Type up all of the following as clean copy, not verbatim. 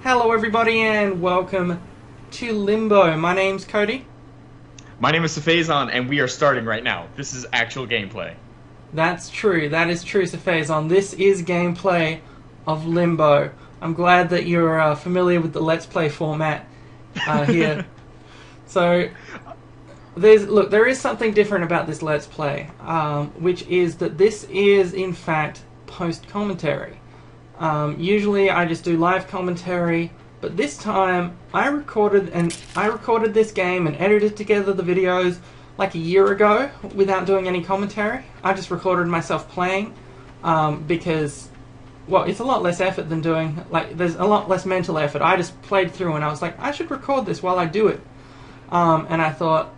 Hello everybody and welcome to Limbo. My name's Cody. My name is Sephazon, and we are starting right now. This is actual gameplay. That's true, that is true, Sephazon. This is gameplay of Limbo. I'm glad that you're familiar with the Let's Play format here. So, there is something different about this Let's Play, which is that this is in fact post-commentary. Usually I just do live commentary, but this time I recorded this game and edited together the videos like a year ago without doing any commentary. I just recorded myself playing because, well, it's a lot less effort than doing, there's a lot less mental effort. I just played through and I was like, I should record this while I do it. And I thought,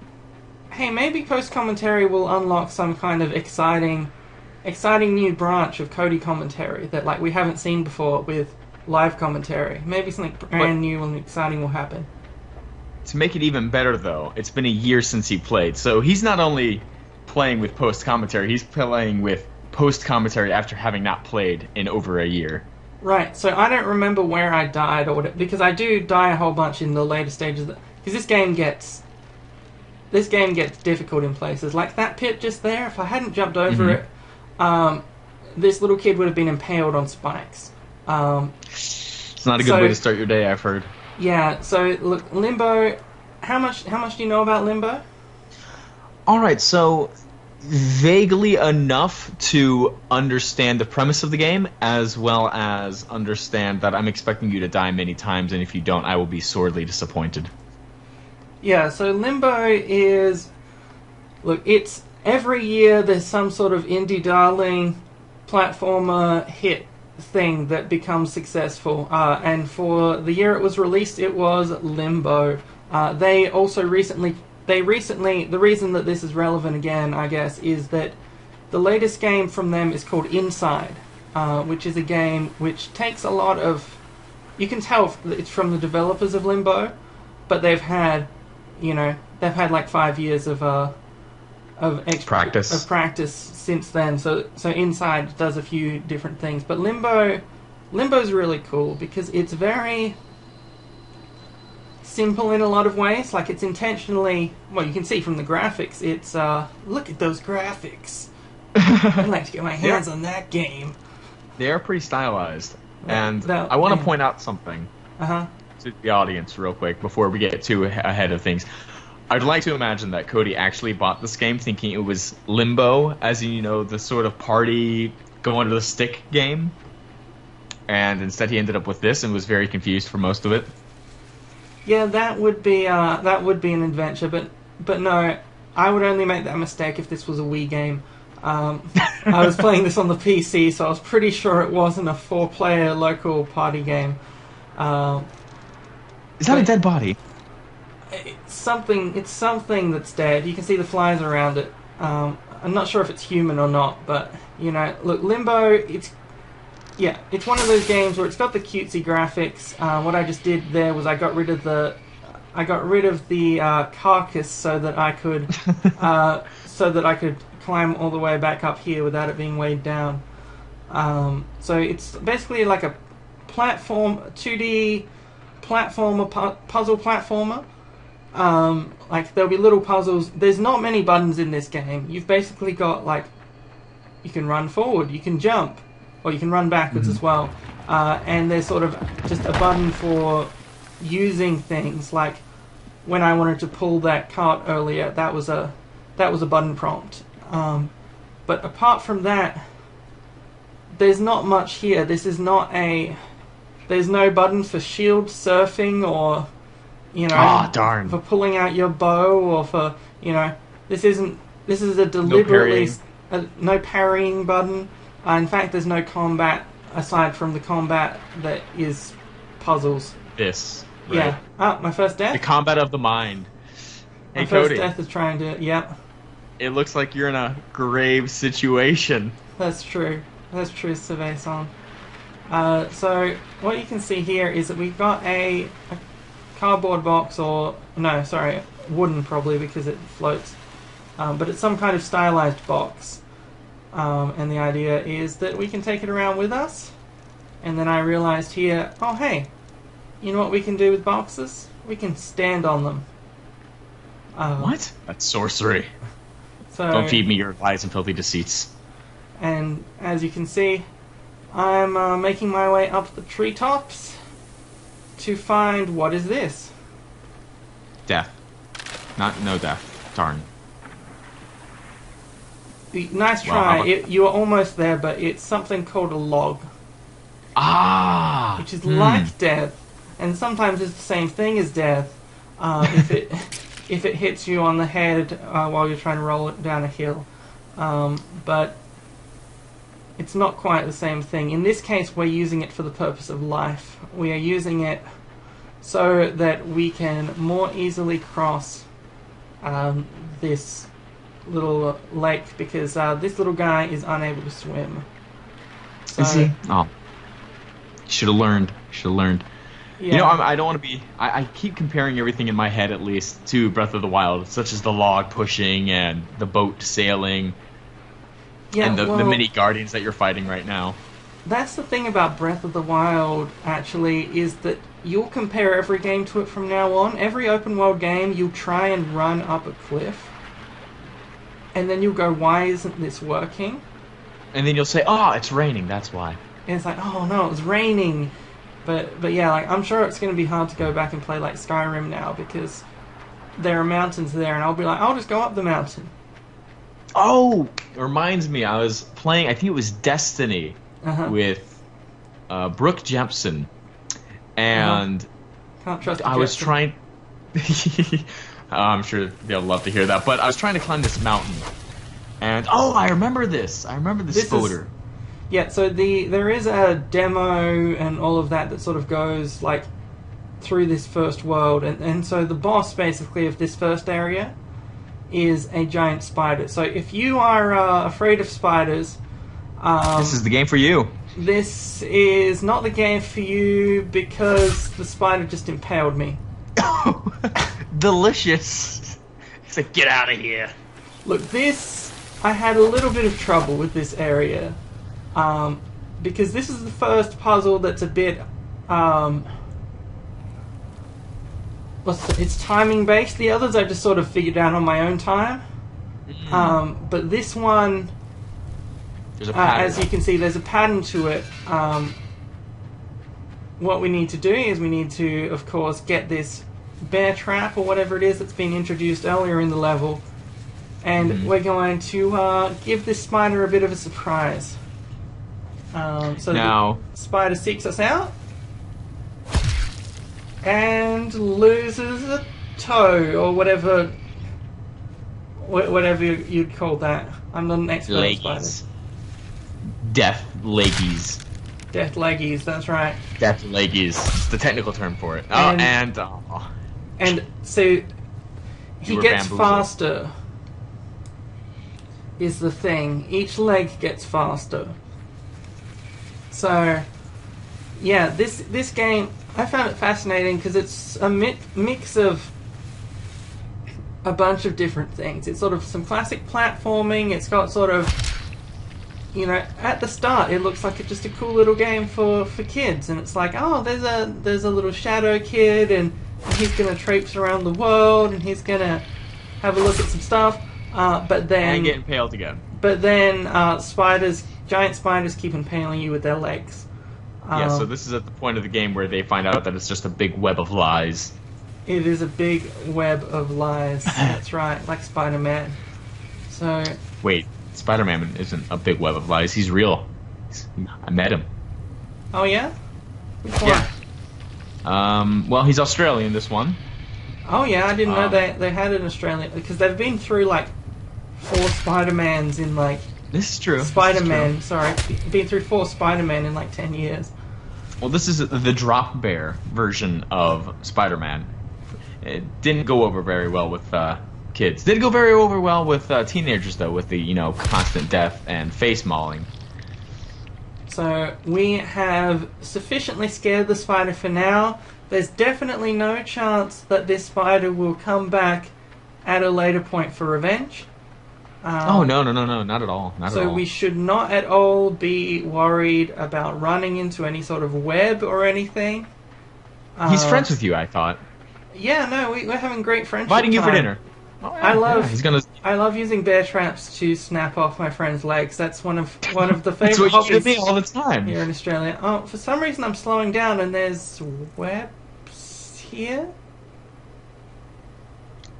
hey, maybe post-commentary will unlock some kind of exciting new branch of Cody commentary that we haven't seen before with live commentary. Maybe something brand new and exciting will happen. To make it even better, though, it's been a year since he played, so he's not only playing with post-commentary, he's playing with post-commentary after having not played in over a year. Right, so I don't remember where I died or whatever, because I do die a whole bunch in the later stages. Because this game gets difficult in places. Like that pit just there, if I hadn't jumped over it, this little kid would have been impaled on spikes. It's not a good way to start your day, I've heard. Yeah, so look, Limbo, how much do you know about Limbo? Alright, so vaguely enough to understand the premise of the game, as well as understand that I'm expecting you to die many times, and if you don't, I will be sorely disappointed. Yeah, so Limbo is... Look, it's... Every year there's some sort of indie darling platformer hit thing that becomes successful. And for the year it was released, it was Limbo. They recently... The reason that this is relevant again, I guess, is that the latest game from them is called Inside, which is a game which takes a lot of... You can tell it's from the developers of Limbo, but they've had like 5 years of practice since then. So Inside does a few different things, but Limbo's really cool because it's very simple in a lot of ways. Like, it's intentionally, well, you can see from the graphics, it's look at those graphics. I'd like to get my hands on that game. They are pretty stylized, and I want to point out something to the audience real quick before we get too ahead of things. I'd like to imagine that Cody actually bought this game thinking it was Limbo, as in, the sort of party go under the stick game, and instead he ended up with this and was very confused for most of it. Yeah, that would be an adventure, but no, I would only make that mistake if this was a Wii game. I was playing this on the PC, so I was pretty sure it wasn't a 4-player local party game. Is that a dead body? It's something that's dead. You can see the flies around it. I'm not sure if it's human or not, but look, Limbo. It's one of those games where it's got the cutesy graphics. What I just did there was I got rid of the carcass so that I could climb all the way back up here without it being weighed down. So it's basically like a 2D platformer, puzzle platformer. There'll be little puzzles. There's not many buttons in this game. You've basically got, you can run forward, you can jump, or you can run backwards as well. And there's sort of just a button for using things. Like when I wanted to pull that cart earlier, that was a button prompt. But apart from that, there's not much here. There's no button for shield surfing or darn, for pulling out your bow, or for this is a deliberately no parrying button. In fact, there's no combat aside from the combat that is puzzles. Right. Yeah. My first death. The combat of the mind. Hey, my Cody. first death is trying to. Yeah. It looks like you're in a grave situation. That's true. That's true, Sephazon. So what you can see here is that we've got a cardboard box, or no, sorry, wooden probably because it floats. But it's some kind of stylized box. And the idea is that we can take it around with us. And then I realized here, oh hey, you know what we can do with boxes? We can stand on them. What? That's sorcery. So, don't feed me your lies and filthy deceits. And as you can see, I'm making my way up the treetops to find what is this? Death. No death. Darn. Nice try. You were almost there, but it's something called a log. Ah! Which is like death, and sometimes it's the same thing as death if it hits you on the head while you're trying to roll it down a hill. But it's not quite the same thing. In this case, we're using it for the purpose of life. We are using it so that we can more easily cross this little lake, because this little guy is unable to swim. So, is he? Oh. Should have learned. Yeah. You know, I don't want to be... I keep comparing everything in my head, at least, to Breath of the Wild, such as the log pushing and the boat sailing, and the mini guardians that you're fighting right now. That's the thing about Breath of the Wild, actually, is that you'll compare every game to it from now on. Every open world game, you'll try and run up a cliff, and then you'll go, why isn't this working? And then you'll say, oh, it's raining, that's why. And it's like, oh no, it was raining. But yeah, like, I'm sure it's going to be hard to go back and play like Skyrim now, because there are mountains there, and I'll be like, I'll just go up the mountain. Oh, it reminds me, I was playing, I think it was Destiny, with Brooke Jepson, and Can't trust I was trying... I'm sure they'll love to hear that, but I was trying to climb this mountain, and I remember this. I remember this photo. Yeah, so there is a demo and all of that sort of goes like through this first world, and so the boss basically of this first area is a giant spider. So if you are afraid of spiders, this is the game for you. This is not the game for you, because the spider just impaled me. Delicious. It's like, get out of here. Look, I had a little bit of trouble with this area. Because this is the first puzzle that's a bit, it's timing based. The others I just sort of figured out on my own time. But this one, there's a pattern. as you can see, there's a pattern to it. What we need to do is we need to, of course, get this bear trap or whatever it is that's been introduced earlier in the level. And we're going to give this spider a bit of a surprise. So now, the spider seeks us out and loses a toe, or whatever you'd call that. I'm not an expert on spiders. Death leggies. Death leggies, that's right. Death leggies. It's the technical term for it. And so he gets faster, is the thing. Each leg gets faster. So, yeah, this game, I found it fascinating because it's a mix of a bunch of different things. It's sort of some classic platforming. It's got sort of, at the start it looks like it's just a cool little game for kids, and it's like, oh, there's a little shadow kid, and he's gonna traipse around the world, and he's gonna have a look at some stuff. But then and get impaled again. But then giant spiders keep impaling you with their legs. So this is at the point of the game where they find out that it's just a big web of lies. It is a big web of lies. That's right, like Spider-Man. So wait, Spider-Man isn't a big web of lies. He's real. I met him. Oh yeah? Which one? Yeah. Well, he's Australian, this one. Oh yeah, I didn't know they had an Australian, because they've been through like 4 Spider-Mans in like... This is true. Spider-Man, sorry. Been through 4 Spider-Man in like 10 years. Well, this is the Drop Bear version of Spider-Man. It didn't go over very well with kids. Did go very over well with teenagers, though, with the, constant death and face mauling. So, we have sufficiently scared the spider for now. There's definitely no chance that this spider will come back at a later point for revenge. No, not at all. So we should not at all be worried about running into any sort of web or anything. He's friends with you, I thought. Yeah, no, we're having great friendship. Inviting you for time. dinner. Oh, yeah, I love using bear traps to snap off my friends' legs. That's one of the favorite That's what hobbies you do to me all the time. here in Australia. Oh, for some reason I'm slowing down and there's webs here.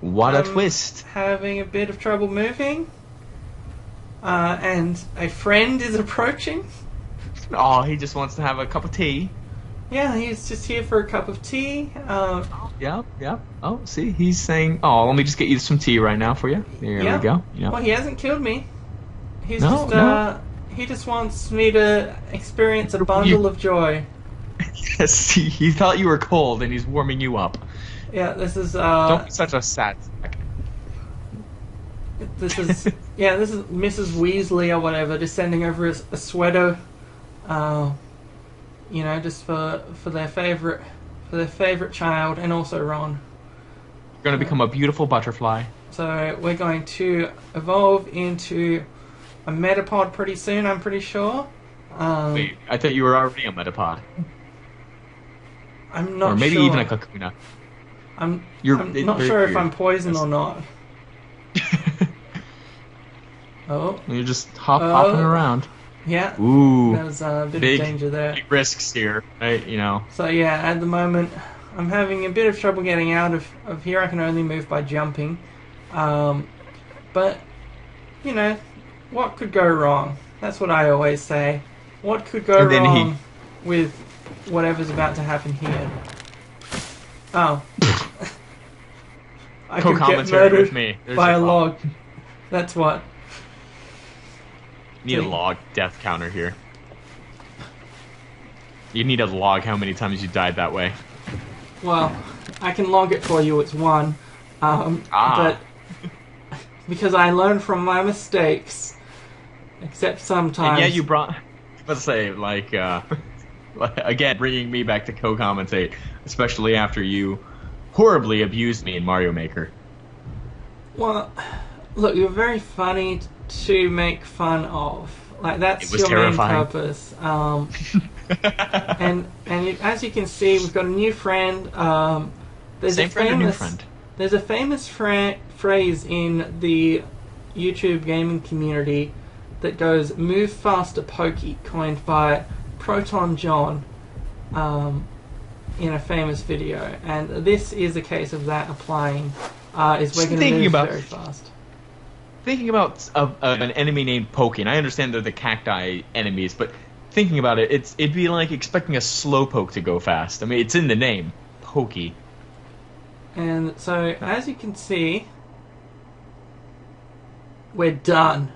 What a twist! Having a bit of trouble moving, and a friend is approaching. Oh, he just wants to have a cup of tea. Yeah, he's just here for a cup of tea. Yeah. Oh, see, he's saying, "Oh, let me just get you some tea right now for you." There we go. Yeah. Well, he hasn't killed me. He just wants me to experience a bundle of joy. Yes, he thought you were cold, and he's warming you up. Yeah, this is. Don't be such a sad sack. This is Mrs. Weasley or whatever, just sending over a sweater. Just for their favorite child, and also Ron. You're going to become a beautiful butterfly. So we're going to evolve into a metapod pretty soon, I'm pretty sure. Wait, I thought you were already a metapod. I'm not sure. Or maybe even a Kakuna. I'm not sure if I'm poison or not. Oh. You're just hopping around. Yeah. Ooh. There's a bit of danger there. Big risks here, right? So yeah, at the moment, I'm having a bit of trouble getting out of here. I can only move by jumping. But, what could go wrong? That's what I always say. What could go wrong with whatever's about to happen here? Oh. I could get murdered with me. By a log. That's what. You need a log death counter here. You need a log how many times you died that way. Well, I can log it for you, it's 1. But because I learn from my mistakes. Except sometimes. And yeah, you brought... Let's say, again, bringing me back to co-commentate. Especially after you horribly abused me in Mario Maker. Well, look, you're very funny to make fun of. That's your terrifying. main purpose. And as you can see, we've got a new friend. There's a famous phrase in the YouTube gaming community that goes, "Move faster, Pokey," coined by Proton John in a famous video. And this is a case of that applying. We're going to move very fast. Thinking about an enemy named Pokey, and I understand they're the cacti enemies, but thinking about it, it'd be like expecting a slowpoke to go fast. I mean, it's in the name, Pokey. And so, as you can see, we're done.